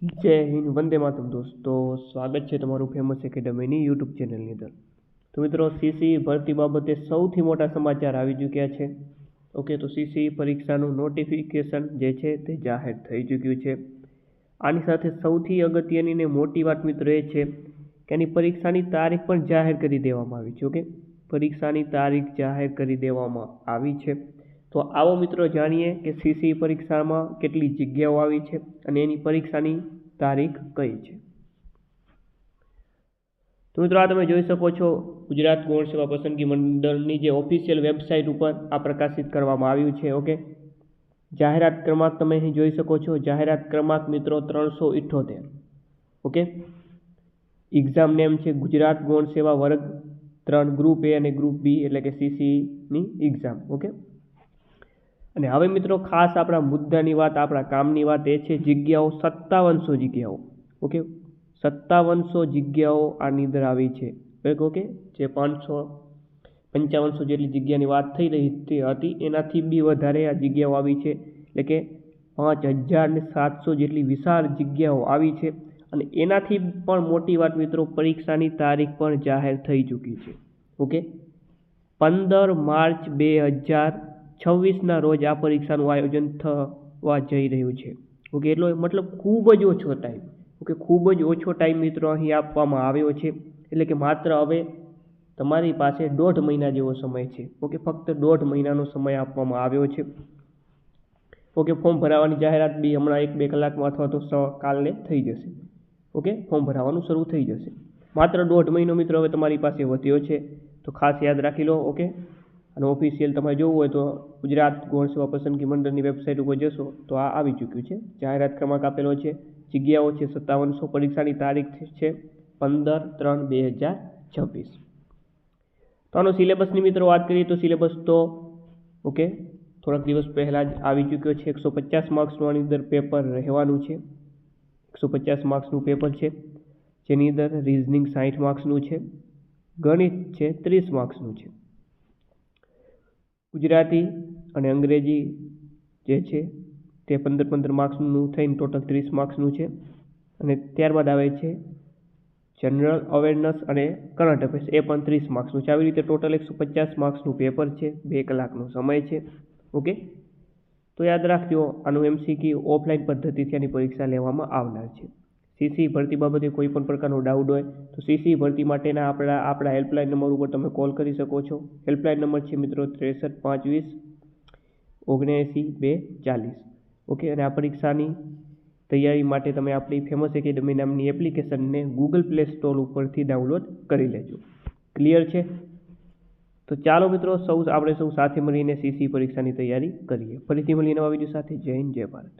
જય હિન્દ, વંદે માતરમ દોસ્તો, સ્વાગત છે તમારું ફેમસ એકેડમીની યુટ્યુબ ચેનલની અંદર। તો મિત્રો, સીસી ભરતી બાબતે સૌથી મોટા સમાચાર આવી ચૂક્યા છે। ઓકે, તો સીસી પરીક્ષાનું નોટિફિકેશન જે છે તે જાહેર થઈ ચૂક્યું છે। આની સાથે સૌથી અગત્યની ને મોટી વાત મિત્રો એ છે કે એની પરીક્ષાની તારીખ પણ જાહેર કરી દેવામાં આવી છે। ઓકે, પરીક્ષાની તારીખ જાહેર કરી દેવામાં આવી છે। તો આવો મિત્રો જાણીએ કે સીસી પરીક્ષામાં કેટલી જગ્યાઓ આવી છે અને એની પરીક્ષાની તારીખ કઈ છે। તો મિત્રો, આ તમે જોઈ શકો છો, ગુજરાત ગૌણ સેવા પસંદગી મંડળની જે ઓફિશિયલ વેબસાઇટ ઉપર આ પ્રકાશિત કરવામાં આવ્યું છે। ઓકે, જાહેરાત ક્રમાંક તમે અહીં જોઈ શકો છો। જાહેરાત ક્રમાંક મિત્રો 378। ઓકે, એક્ઝામ નેમ છે ગુજરાત ગૌણ સેવા વર્ગ 3 ગ્રુપ એ અને ગ્રુપ બી એટલે કે સીસીની એક્ઝામ। ઓકે, અને હવે મિત્રો ખાસ આપણા મુદ્દાની વાત, આપણા કામની વાત એ છે જગ્યાઓ 5700 જગ્યાઓ। ઓકે, 5700 જગ્યાઓ આની અંદર આવી છે। ઓકે, જે 5500 જેટલી જગ્યાની વાત થઈ રહી હતી એનાથી બી વધારે આ જગ્યાઓ આવી છે, એટલે કે 5700 જેટલી વિશાળ જગ્યાઓ આવી છે। અને એનાથી પણ મોટી વાત મિત્રો, પરીક્ષાની તારીખ પણ જાહેર થઈ ચૂકી છે। ઓકે, 15 માર્ચ 2026ના રોજ આ પરીક્ષાનું આયોજન થવા જઈ રહ્યું છે। ઓકે, એટલો મતલબ ખૂબ જ ઓછો ટાઈમ। ઓકે, ખૂબ જ ઓછો ટાઈમ મિત્રો અહીં આપવામાં આવ્યો છે, એટલે કે માત્ર હવે તમારી પાસે 1.5 મહિના જેવો સમય છે। ઓકે, ફક્ત 1.5 મહિનાનો સમય આપવામાં આવ્યો છે। ઓકે, ફોર્મ ભરાવાની જાહેરાત બી હમણાં 1-2 કલાકમાં અથવા તો કાલે થઈ જશે। ઓકે, ફોર્મ ભરાવાનું શરૂ થઈ જશે। માત્ર 1.5 મહિનો મિત્રો હવે તમારી પાસે વધ્યો છે, તો ખાસ યાદ રાખી લો। ઓકે, અને ઓફિશિયલ તમારે જોવું હોય તો ગુજરાત ગૌણ સેવા પસંદગી મંડળની વેબસાઇટ ઉપર જશો તો આ આવી ચૂક્યું છે। જાહેરાત ક્રમાંક આપેલો છે, જગ્યાઓ છે 5700, પરીક્ષાની તારીખ છે 15/3/2026। તો આનો સિલેબસની મિત્રો વાત કરીએ તો સિલેબસ તો ઓકે થોડાક દિવસ પહેલાં જ આવી ચૂક્યો છે। 150 માર્ક્સનું આની અંદર પેપર રહેવાનું છે। 150 માર્ક્સનું પેપર છે, જેની અંદર રિઝનિંગ 60 માર્ક્સનું છે, ગણિત છે 30 માર્ક્સનું છે, ગુજરાતી અને અંગ્રેજી જે છે તે 15 માર્ક્સનું થઈને ટોટલ 30 માર્ક્સનું છે। અને ત્યારબાદ આવે છે જનરલ અવેરનેસ અને કરંટ અફેર્સ, એ પણ 30 માર્ક્સનું છે। આવી રીતે ટોટલ 150 માર્ક્સનું પેપર છે, 2 કલાકનો સમય છે। ઓકે, તો યાદ રાખજો, આનું MCQ ઓફલાઈન પદ્ધતિથી આની પરીક્ષા લેવામાં આવનાર છે। સીસી ભરતી બાબતે કોઈ પણ પ્રકારનો ડાઉટ હોય તો સીસી ભરતી માટેના આપણા હેલ્પલાઇન નંબર ઉપર તમે કોલ કરી શકો છો। હેલ્પલાઇન નંબર છે મિત્રો 63 520 79 240। ઓકે, અને આ પરીક્ષાની તૈયારી માટે તમે આપણી ફેમસ એકેડમી નામની એપ્લિકેશનને ગૂગલ પ્લે સ્ટોર ઉપરથી ડાઉનલોડ કરી લેજો। ક્લિયર છે? તો ચાલો મિત્રો, આપણે સૌ સાથે મળીને સીસી પરીક્ષાની તૈયારી કરીએ। ફરીથી મળીએ નવા વિડીયો સાથે। જય હિન્દ, જય ભારત।